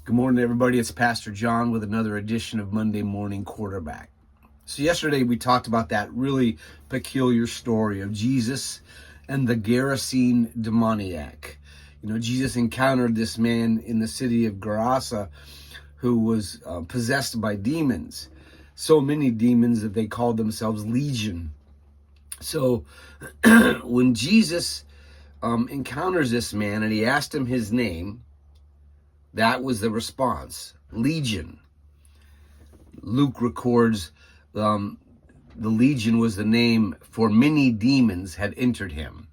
Good morning, everybody. It's Pastor John with another edition of Monday Morning Quarterback. So yesterday we talked about that really peculiar story of Jesus and the Gerasene demoniac. Jesus encountered this man in the city of Gerasa who was possessed by demons. So many demons that they called themselves Legion. So when Jesus encounters this man and he asked him his name, that was the response, Legion. Luke records the Legion was the name for many demons had entered him.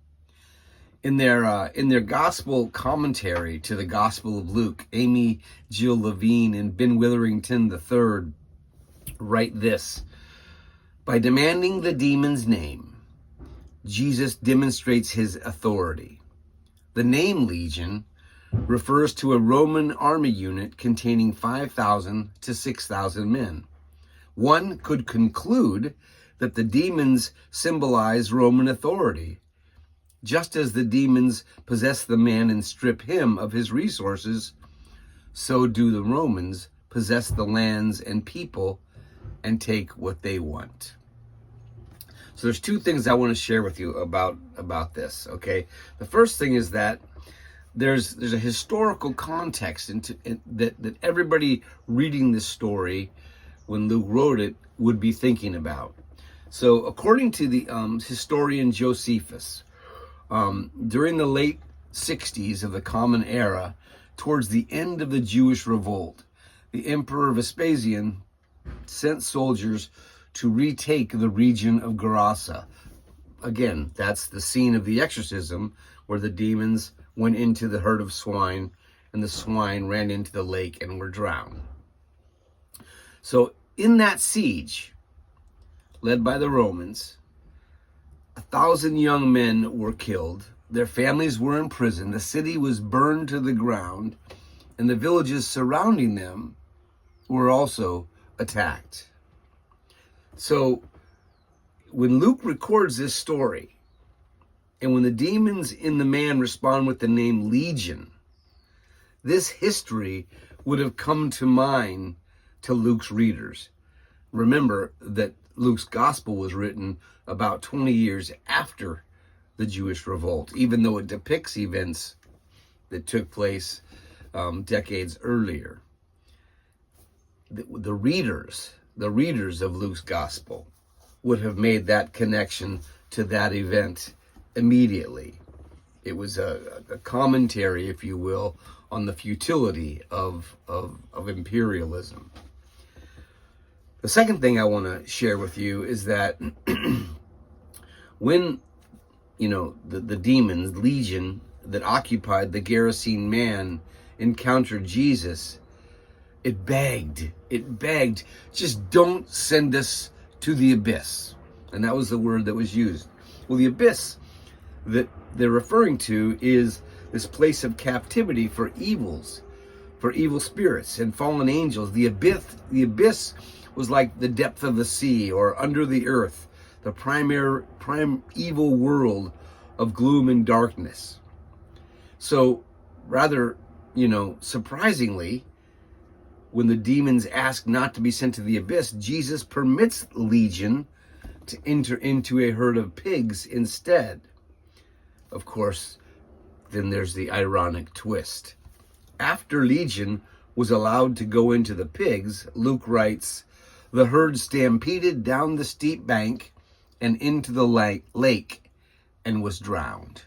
In their gospel commentary to the Gospel of Luke, Amy Jill Levine and Ben Witherington III write this: by demanding the demon's name, Jesus demonstrates his authority. The name Legion refers to a Roman army unit containing 5,000 to 6,000 men. One could conclude that the demons symbolize Roman authority. Just as the demons possess the man and strip him of his resources, so do the Romans possess the lands and people and take what they want. So there's two things I want to share with you about this, okay? The first thing is that there's a historical context that everybody reading this story when Luke wrote it would be thinking about. So according to the historian Josephus, during the late 60s of the Common Era, towards the end of the Jewish revolt, the Emperor Vespasian sent soldiers to retake the region of Gerasa. Again, that's the scene of the exorcism where the demons went into the herd of swine and the swine ran into the lake and were drowned. So in that siege, led by the Romans, 1,000 young men were killed. Their families were imprisoned. The city was burned to the ground, and the villages surrounding them were also attacked. So when Luke records this story, and when the demons in the man respond with the name Legion, this history would have come to mind to Luke's readers. Remember that Luke's gospel was written about 20 years after the Jewish revolt, even though it depicts events that took place decades earlier. The readers of Luke's gospel would have made that connection to that event immediately. It was a commentary, if you will, on the futility of imperialism. The second thing I want to share with you is that when the demons, Legion, that occupied the Gerasene man encountered Jesus, it begged, just don't send us to the abyss. And that was the word that was used. Well, the abyss that they're referring to is this place of captivity for evil spirits and fallen angels. The abyss was like the depth of the sea or under the earth, the primeval world of gloom and darkness. So rather, surprisingly, when the demons ask not to be sent to the abyss, Jesus permits Legion to enter into a herd of pigs instead. Of course, then there's the ironic twist. After Legion was allowed to go into the pigs, Luke writes, the herd stampeded down the steep bank and into the lake and was drowned.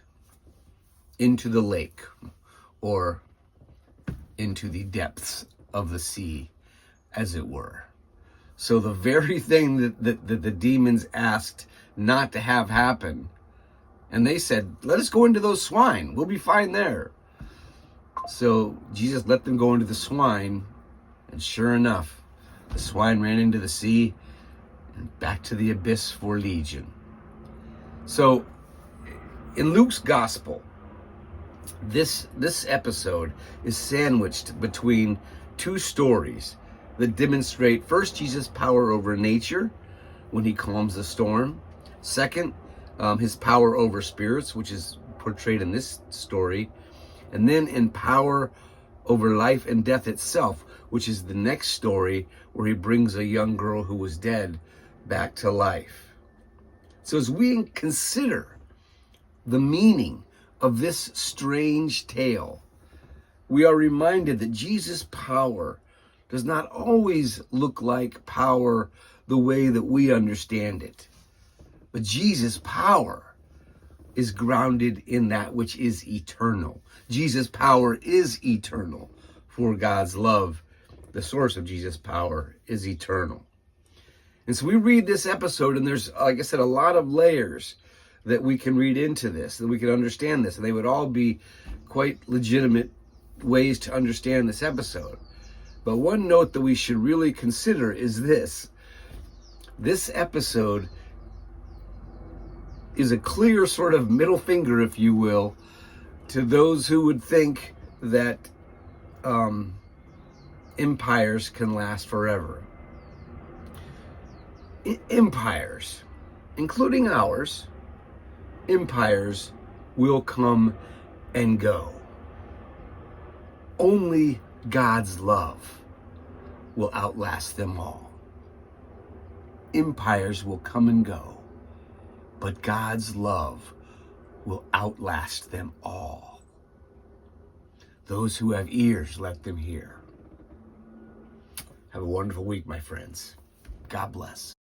Into the lake, or into the depths of the sea, as it were. So the very thing that the demons asked not to have happen, and they said, let us go into those swine. We'll be fine there. So Jesus let them go into the swine, and sure enough, the swine ran into the sea and back to the abyss for Legion. So in Luke's gospel, this episode is sandwiched between two stories that demonstrate, first, Jesus' power over nature when he calms the storm. Second, his power over spirits, which is portrayed in this story. And then in power over life and death itself, which is the next story where he brings a young girl who was dead back to life. So as we consider the meaning of this strange tale, we are reminded that Jesus' power does not always look like power the way that we understand it. But Jesus' power is grounded in that which is eternal. Jesus' power is eternal, for God's love, the source of Jesus' power, is eternal. And so we read this episode, and there's, like I said, a lot of layers that we can read into this, that we can understand this, and they would all be quite legitimate ways to understand this episode. But one note that we should really consider is this. This episode is a clear sort of middle finger, if you will, to those who would think that empires can last forever. Empires, including ours, empires will come and go. Only God's love will outlast them all. Empires will come and go, but God's love will outlast them all. Those who have ears, let them hear. Have a wonderful week, my friends. God bless.